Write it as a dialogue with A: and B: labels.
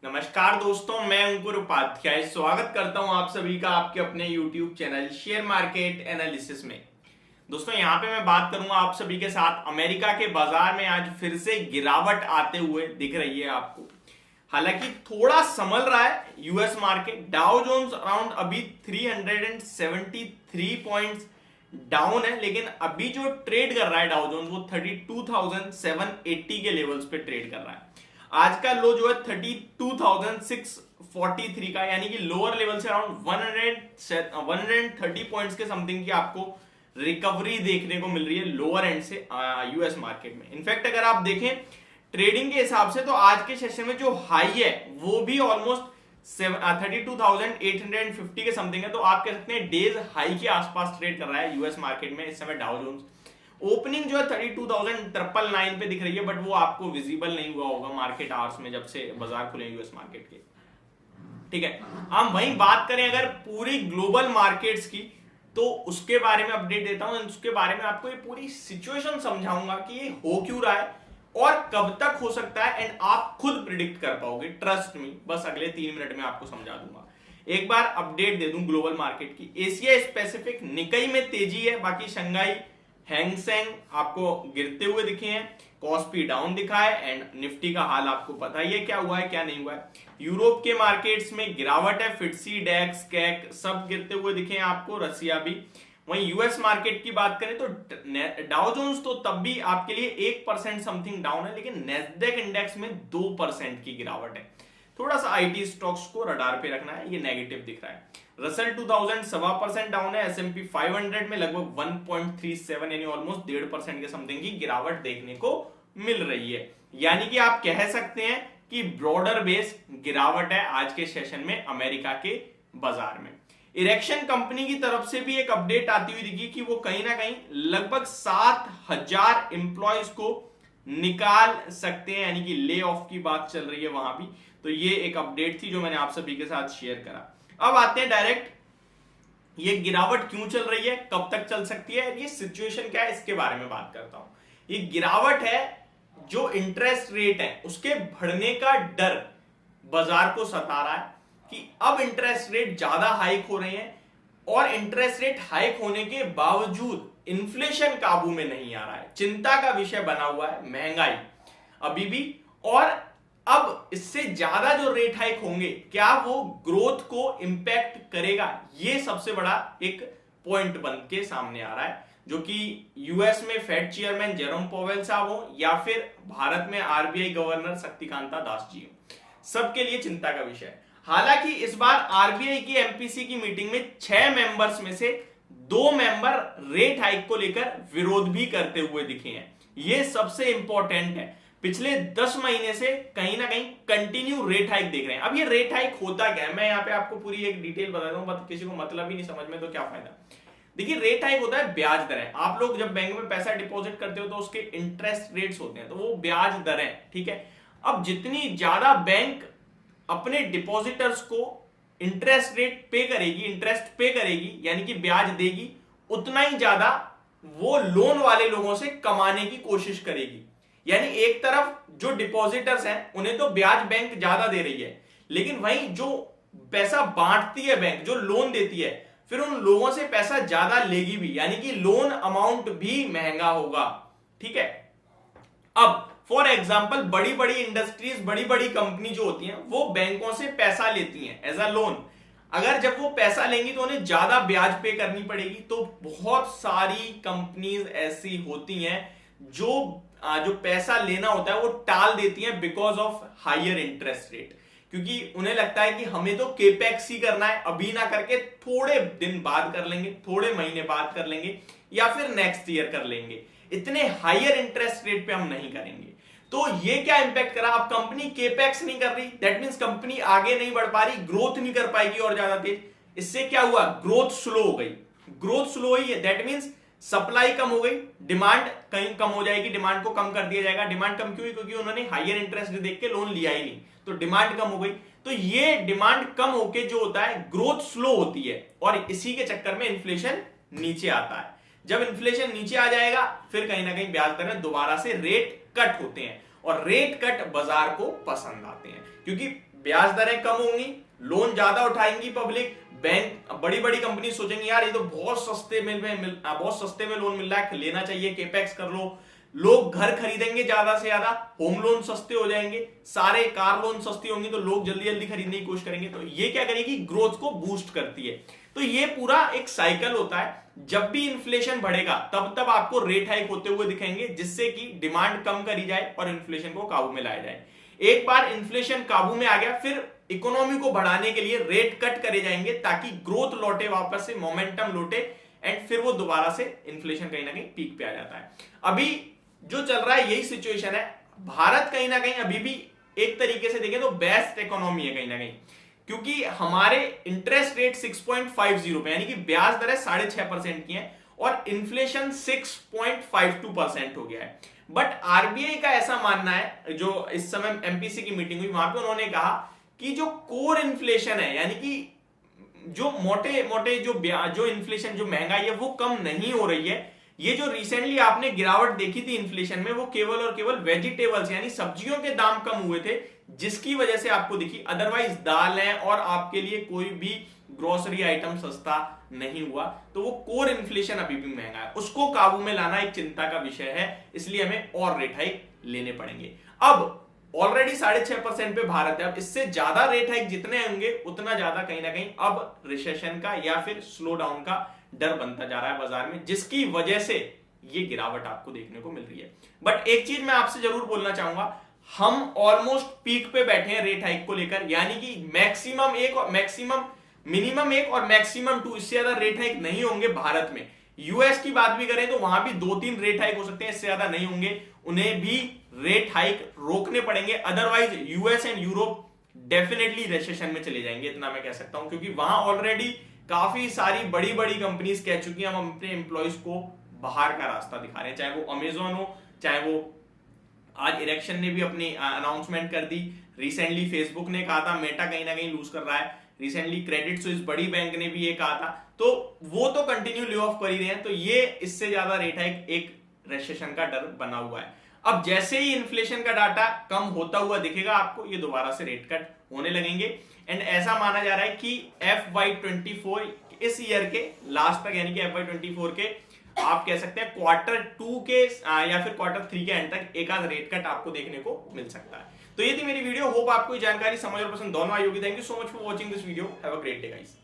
A: नमस्कार दोस्तों, मैं अंकुर उपाध्याय स्वागत करता हूं आप सभी का आपके अपने YouTube channel share market analysis में। दोस्तों यहाँ पे मैं बात करूंगा आप सभी के साथ अमेरिका के बाजार में आज फिर से गिरावट आते हुए दिख रही है आपको। हालांकि थोड़ा संभल रहा है US market. Dow Jones around अभी 373 पॉइंट्स डाउन है, लेकिन अभी जो ट्रेड कर रहा है डाउ जोन्स वो 32,780 के लेवल्स पे ट्रेड कर रहा है। आज का लो जो है 32,643 का, यानी कि लोअर लेवल से अराउंड 130 पॉइंट्स के समथिंग की आपको रिकवरी देखने को मिल रही है लोअर एंड से यूएस मार्केट में। इनफैक्ट अगर आप देखें ट्रेडिंग के हिसाब से तो आज के सेशन में जो हाई है वो भी ऑलमोस्ट 32,850 के समथिंग है। तो आप कह सकते हैं डेज हाई के आसपास ट्रेड कर रहा है यूएस मार्केट में इस समय डाउ जोन्स। ओपनिंग जो है 32,999 पे दिख रही है, बट वो आपको विजिबल नहीं हुआ होगा मार्केट आवर्स में जब से बाजार खुले यूएस मार्केट के। ठीक है, हम वहीं बात करें अगर पूरी ग्लोबल मार्केट्स की, तो उसके बारे में अपडेट देता हूं। उसके बारे में आपको ये पूरी सिचुएशन समझाऊंगा कि ये हो क्यों रहा है और कब तक हो सकता है, एंड आप खुद प्रिडिक्ट कर पाओगे। ट्रस्ट मी, बस अगले 3 मिनट में आपको समझा दूंगा। एक बार अपडेट दे दूं ग्लोबल मार्केट की। एशिया स्पेसिफिक निकाई में तेजी है, बाकी शंघाई हैंगसेंग आपको गिरते हुए दिखे हैं। कॉस्पी डाउन दिखा है एंड निफ्टी का हाल आपको पता ही है क्या हुआ है क्या नहीं हुआ है। यूरोप के मार्केट्स में गिरावट है, फिटसी डेक्स कैक सब गिरते हुए दिखे हैं आपको, रसिया भी। वहीं यूएस मार्केट की बात करें तो डाउ जोन्स तो तब भी आपके लिए 1% समथिंग डाउन है, लेकिन नेस्डेक इंडेक्स में 2% की गिरावट है। थोड़ा सा आईटी स्टॉक्स को रडार पे रखना है, ये नेगेटिव दिख रहा है। रसल 2000 7% डाउन है। एसएमपी 500 में लगभग 1.37 यानी ऑलमोस्ट 1.5% के समथिंग की गिरावट देखने को मिल रही है। यानी कि आप कह सकते हैं कि ब्रॉडर बेस गिरावट है आज के सेशन में अमेरिका के बाजार में। इरेक्शन कंपनी की तरफ से भी एक अपडेट आती हुई दिखी कि वो कहीं ना कहीं लगभग 7,000 एम्प्लॉयज को निकाल सकते हैं, यानी कि ले ऑफ की बात चल रही है वहां भी। तो ये एक अपडेट थी जो मैंने आप सभी के साथ शेयर करा। अब आते हैं डायरेक्ट ये गिरावट क्यों चल रही है, कब तक चल सकती है, ये सिचुएशन क्या है, इसके बारे में बात करता हूं। ये गिरावट है जो इंटरेस्ट रेट है उसके बढ़ने का डर बाजार को सता रहा है कि अब इंटरेस्ट रेट ज्यादा हाइक हो रहे हैं, और इंटरेस्ट रेट हाइक होने के बावजूद इन्फ्लेशन काबू में नहीं आ रहा है। चिंता का विषय बना हुआ है महंगाई अभी भी, और अब इससे ज्यादा जो रेट हाइक होंगे क्या वो ग्रोथ को इंपैक्ट करेगा, ये सबसे बड़ा एक पॉइंट बन के सामने आ रहा है। जो कि यूएस में फेड चेयरमैन जेरोम पोवेल साहब हो या फिर भारत में आरबीआई गवर्नर शक्तिकांता दास जी हो, सबके लिए चिंता का विषय है। हालांकि इस बार आरबीआई की एमपीसी की मीटिंग में 6 मेंबर्स में से 2 मेंबर रेट हाइक को लेकर विरोध भी करते हुए दिखे हैं। यह सबसे इंपॉर्टेंट है। पिछले 10 महीने से कहीं ना कहीं कंटिन्यू रेट हाइक देख रहे हैं। अब ये रेट हाइक होता क्या है, मैं यहाँ पे आपको पूरी एक डिटेल बता दूं, किसी को मतलब ही नहीं समझ में तो क्या फायदा। देखिए, रेट हाइक होता है ब्याज दरें। आप लोग जब बैंक में पैसा डिपॉजिट करते हो तो उसके इंटरेस्ट रेट्स होते हैं, तो वो ब्याज दरें, ठीक है। अब जितनी ज्यादा बैंक अपने डिपॉजिटर्स को इंटरेस्ट रेट पे करेगी, इंटरेस्ट पे करेगी यानी कि ब्याज देगी, उतना ही ज्यादा वो लोन वाले लोगों से कमाने की कोशिश करेगी। यानी एक तरफ जो डिपॉजिटर्स हैं उन्हें तो ब्याज बैंक ज्यादा दे रही है, लेकिन वहीं जो पैसा बांटती है बैंक, जो लोन देती है, फिर उन लोगों से पैसा ज्यादा लेगी भी, यानी कि लोन अमाउंट भी महंगा होगा। ठीक है। अब फॉर एग्जाम्पल बड़ी बड़ी इंडस्ट्रीज, बड़ी बड़ी कंपनी जो होती हैं वो बैंकों से पैसा लेती हैं एज अ लोन। अगर जब वो पैसा लेंगी तो उन्हें ज्यादा ब्याज पे करनी पड़ेगी। तो बहुत सारी कंपनीज ऐसी होती हैं जो पैसा लेना होता है वो टाल देती हैं because of higher interest rate, क्योंकि उन्हें लगता है कि हमें तो केपेक्स ही करना है, अभी ना करके थोड़े दिन बाद कर लेंगे, थोड़े महीने बाद कर लेंगे, या फिर नेक्स्ट ईयर कर लेंगे, इतने हायर इंटरेस्ट रेट पे हम नहीं करेंगे। तो ये क्या इंपैक्ट करा, अब कंपनी केपेक्स नहीं कर रही, दैट मींस कंपनी आगे नहीं बढ़ पा रही, ग्रोथ नहीं कर पाएगी और ज्यादा तेज। इससे क्या हुआ, ग्रोथ स्लो हो गई। ग्रोथ स्लो हुई है, दैट मींस सप्लाई कम हो गई, डिमांड कहीं कम हो जाएगी, डिमांड को कम कर दिया जाएगा। डिमांड कम क्यों हुई, क्योंकि उन्होंने हायर इंटरेस्ट देख के लोन लिया ही नहीं, तो डिमांड कम हो गई। तो ये डिमांड कम होके जो होता है ग्रोथ स्लो होती है, और इसी के चक्कर में इन्फ्लेशन नीचे आता है। जब इन्फ्लेशन नीचे आ जाएगा फिर कहीं ना कहीं ब्याज दरें दोबारा से रेट कट होते हैं, और रेट कट बाजार को पसंद आते हैं, क्योंकि ब्याज दरें कम होंगी, लोन ज्यादा उठाएंगी पब्लिक, बैंक बड़ी बड़ी कंपनी सोचेंगी यार ये तो बहुत सस्ते में लोन मिल रहा है, लेना चाहिए, केपेक्स कर लो, लोग घर खरीदेंगे ज्यादा से ज्यादा, होम लोन सस्ते हो जाएंगे, सारे कार लोन सस्ती होंगी तो लोग जल्दी जल्दी खरीदने की कोशिश करेंगे, तो ये क्या करेगी, ग्रोथ को बूस्ट करती है। तो ये पूरा एक साइकिल होता है, जब भी इन्फ्लेशन बढ़ेगा तब तब आपको रेट हाइक होते हुए दिखेंगे, जिससे कि डिमांड कम करी जाए और इन्फ्लेशन को काबू में लाया जाए। एक बार इन्फ्लेशन काबू में आ गया, फिर इकोनॉमी को बढ़ाने के लिए रेट कट करे जाएंगे ताकि ग्रोथ लौटे, वापस से मोमेंटम लौटे, एंड फिर वो दोबारा से इन्फ्लेशन कहीं ना कहीं पीक पे आ जाता है। अभी जो चल रहा है यही सिचुएशन है। भारत कहीं ना कहीं अभी भी एक तरीके से देखें तो बेस्ट इकोनॉमी है कहीं ना कहीं, क्योंकि हमारे इंटरेस्ट रेट 6.50 पे, यानी कि ब्याज दरें 6.5% की है और इन्फ्लेशन 6.52% हो गया है। बट आरबीआई का ऐसा मानना है, जो इस समय एमपीसी की मीटिंग हुई वहां पे उन्होंने कहा कि जो कोर इन्फ्लेशन है, यानी कि जो मोटे मोटे जो इन्फ्लेशन, जो महंगाई है वो कम नहीं हो रही है। ये जो रिसेंटली आपने गिरावट देखी थी इन्फ्लेशन में, वो केवल और केवल वेजिटेबल्स यानी सब्जियों के दाम कम हुए थे, जिसकी वजह से आपको दिखी। अदरवाइज दाल है और आपके लिए कोई भी ग्रोसरी आइटम सस्ता नहीं हुआ। तो वो कोर इन्फ्लेशन अभी भी महंगा है, उसको काबू में लाना एक चिंता का विषय है, इसलिए हमें और रेट हाइक लेने पड़ेंगे। अब ऑलरेडी 6.5% पे भारत है, अब इससे ज्यादा रेट हाइक जितने होंगे उतना ज्यादा कहीं ना कहीं अब रिसेशन का या फिर स्लो डाउन का डर बनता जा रहा है बाजार में, जिसकी वजह से ये गिरावट आपको देखने को मिल रही है। बट एक चीज मैं आपसे जरूर बोलना चाहूंगा, हम ऑलमोस्ट पीक पे बैठे हैं रेट हाइक को लेकर, यानी कि मिनिमम 1 और मैक्सिमम 2, इससे ज्यादा रेट हाइक नहीं होंगे भारत में। यूएस की बात भी करें तो वहां भी 2-3 रेट हाइक हो सकते हैं, इससे ज्यादा नहीं होंगे, उन्हें भी रेट हाइक रोकने पड़ेंगे, otherwise US and Europe definitely recession में चले जाएंगे, इतना मैं कह सकता हूं, क्योंकि वहां ऑलरेडी काफी सारी बड़ी बड़ी कंपनीज कह चुकी हैं हम अपने एम्प्लॉइज को बाहर का रास्ता दिखा रहे हैं, चाहे वो अमेजोन हो, चाहे वो आज इरेक्शन ने भी अपनी अनाउंसमेंट कर दी, रिसेंटली फेसबुक ने कहा था मेटा कहीं ना कहीं लूज कर रहा है, रिसेंटली क्रेडिट स्विस बड़ी बैंक ने भी ये कहा था, तो वो तो कंटिन्यू ले ऑफ कर ही रहे हैं। तो ये इससे ज्यादा रेट हाइक एक रिसेशन का डर बना हुआ है। अब जैसे ही इन्फ्लेशन का डाटा कम होता हुआ दिखेगा आपको, ये दोबारा से रेट कट होने लगेंगे, एंड ऐसा माना जा रहा है कि FY24 इस ईयर के लास्ट तक, यानी कि FY24 के आप कह सकते हैं Q2 के या फिर Q3 के एंड तक एक आध रेट कट आपको देखने को मिल सकता है। तो ये थी मेरी वीडियो, होप आपको ये जानकारी समझ और पसंद दोनों आई होगी। Thank you so much for watching this video, have a great day guys.